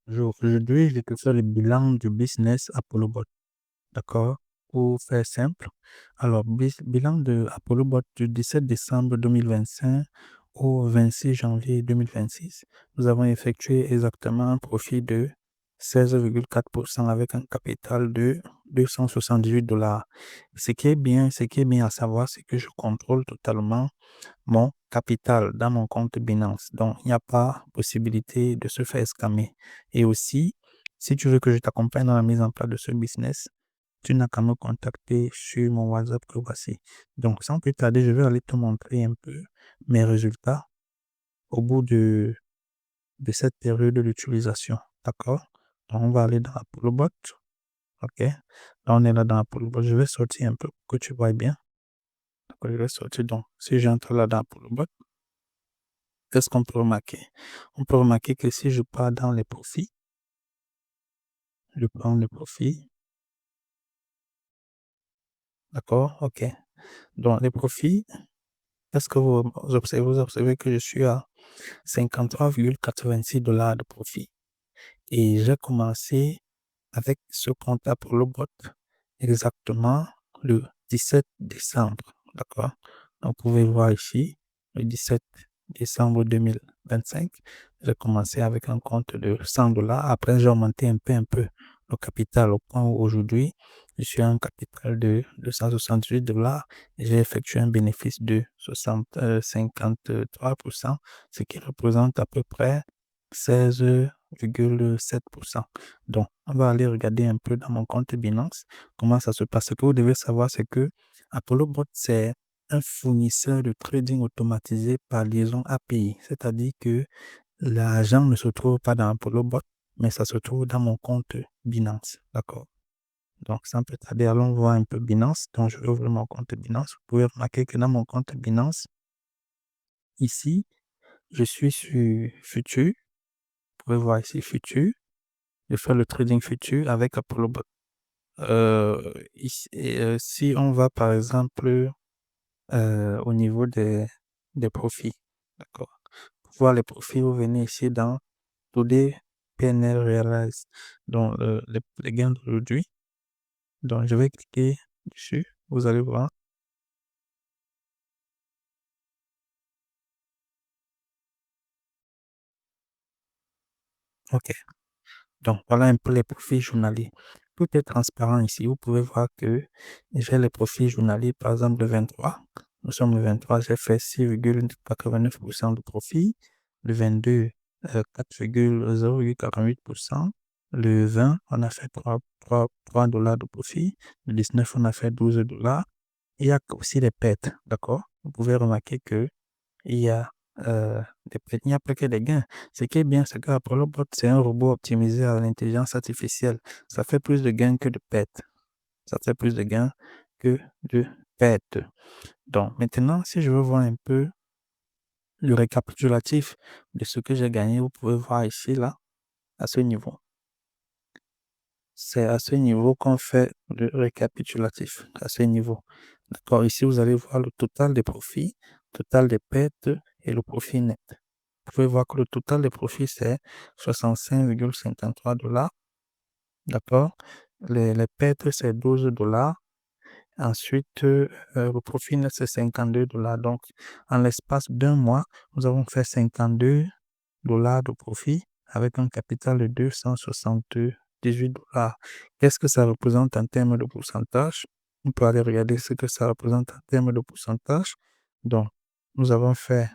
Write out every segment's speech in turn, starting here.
Aujourd'hui, je te fais le bilan du business ApolloBot. D'accord? Pour faire simple. Alors, bilan de ApolloBot du 17 décembre 2025 au 26 janvier 2026. Nous avons effectué exactement un profit de 16,4% avec un capital de 278 dollars. Ce qui est bien à savoir, c'est que je contrôle totalement mon capital dans mon compte Binance. Donc, il n'y a pas possibilité de se faire scammer. Et aussi, si tu veux que je t'accompagne dans la mise en place de ce business, tu n'as qu'à me contacter sur mon WhatsApp que voici. Donc, sans plus tarder, je vais aller te montrer un peu mes résultats au bout de cette période d'utilisation. D'accord? Donc, on va aller dans ApolloBot. OK? Là, on est là dans ApolloBot. Je vais sortir un peu pour que tu vois bien. D'accord? Je vais sortir. Donc, si j'entre là dans ApolloBot, qu'est-ce qu'on peut remarquer? On peut remarquer que si je pars dans les profits, je prends le profit. D'accord? OK. Donc, les profits, est-ce que vous observez, que je suis à 53,86 dollars de profit. Et j'ai commencé avec ce compte pour le bot exactement le 17 décembre. D'accord? Donc, vous pouvez voir ici, le 17 décembre 2025, j'ai commencé avec un compte de 100 dollars. Après, j'ai augmenté un peu le capital au point où aujourd'hui, je suis à un capital de 268 dollars et j'ai effectué un bénéfice de 53%, ce qui représente à peu près 16,7%. Donc, on va aller regarder un peu dans mon compte Binance comment ça se passe. Ce que vous devez savoir, c'est que ApolloBot, c'est un fournisseur de trading automatisé par liaison API. C'est-à-dire que l'argent ne se trouve pas dans ApolloBot, mais ça se trouve dans mon compte Binance. D'accord? Donc, sans plus tarder, allons voir un peu Binance. Donc, je vais ouvrir mon compte Binance. Vous pouvez remarquer que dans mon compte Binance, ici, je suis sur Futur. Vous pouvez voir ici Futur. Je fais le trading futur avec ApolloBot. Si on va par exemple au niveau des profits, d'accord. Pour voir les profits, vous venez ici dans Today PNL Realize, donc les gains d'aujourd'hui. Donc je vais cliquer dessus, vous allez voir. OK. Donc, voilà un peu les profils journaliers. Tout est transparent ici. Vous pouvez voir que j'ai les profils journaliers, par exemple, le 23. Nous sommes le 23, j'ai fait 6,89% de profit. Le 22, 4,048%. Le 20, on a fait 3 dollars de profit. Le 19, on a fait 12 dollars. Il y a aussi les pertes, d'accord? Vous pouvez remarquer que il y a il n'y a pas que des gains. Ce qui est bien, c'est qu'ApolloBot, c'est un robot optimisé à l'intelligence artificielle. Ça fait plus de gains que de pertes. Ça fait plus de gains que de pertes. Donc, maintenant, si je veux voir un peu le récapitulatif de ce que j'ai gagné, vous pouvez voir ici, là, à ce niveau. C'est à ce niveau qu'on fait le récapitulatif, à ce niveau. D'accord, ici, vous allez voir le total des profits, total des pertes et le profit net. Vous pouvez voir que le total des profits, c'est 65,53 dollars. D'accord? Les pertes, c'est 12 dollars. Ensuite, le profit net, c'est 52 dollars. Donc, en l'espace d'un mois, nous avons fait 52 dollars de profit avec un capital de 278 dollars. Qu'est-ce que ça représente en termes de pourcentage? On peut aller regarder ce que ça représente en termes de pourcentage. Donc, nous avons fait,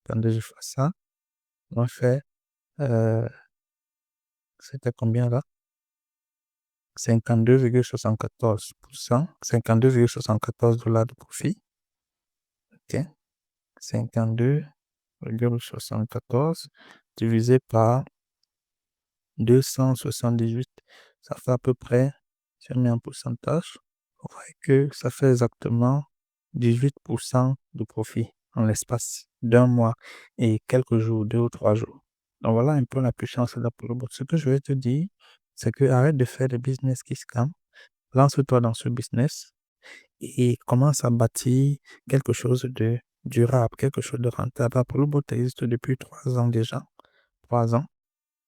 attendez, je fais ça. On a fait, c'était combien là? 52,74%, 52,74 dollars de profit. OK. 52,74 divisé par 278, ça fait à peu près, si on met un pourcentage, on voit que ça fait exactement 18% de profit en l'espace d'un mois et quelques jours, 2 ou 3 jours. Donc voilà un peu la puissance d'ApolloBot. Ce que je vais te dire, c'est que arrête de faire des business qui scam, lance-toi dans ce business et commence à bâtir quelque chose de durable, quelque chose de rentable. ApolloBot existe depuis 3 ans déjà. 3 ans.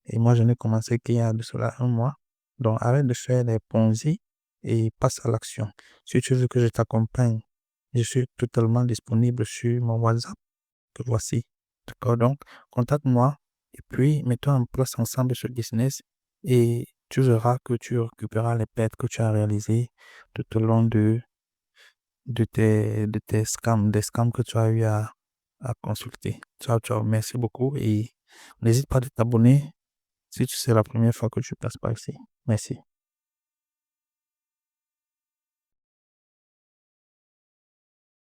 Et moi, je n'ai commencé qu'il y a de cela un mois. Donc, arrête de faire des Ponzi et passe à l'action. Si tu veux que je t'accompagne, je suis totalement disponible sur mon WhatsApp que voici. D'accord? Donc, contacte-moi et puis mettons en place ensemble ce business et tu verras que tu récupéreras les pertes que tu as réalisées tout au long de tes scams, des scams que tu as eu à consulter. Ciao, ciao. Merci beaucoup et n'hésite pas de t'abonner si c'est la première fois que tu passes par ici. Merci.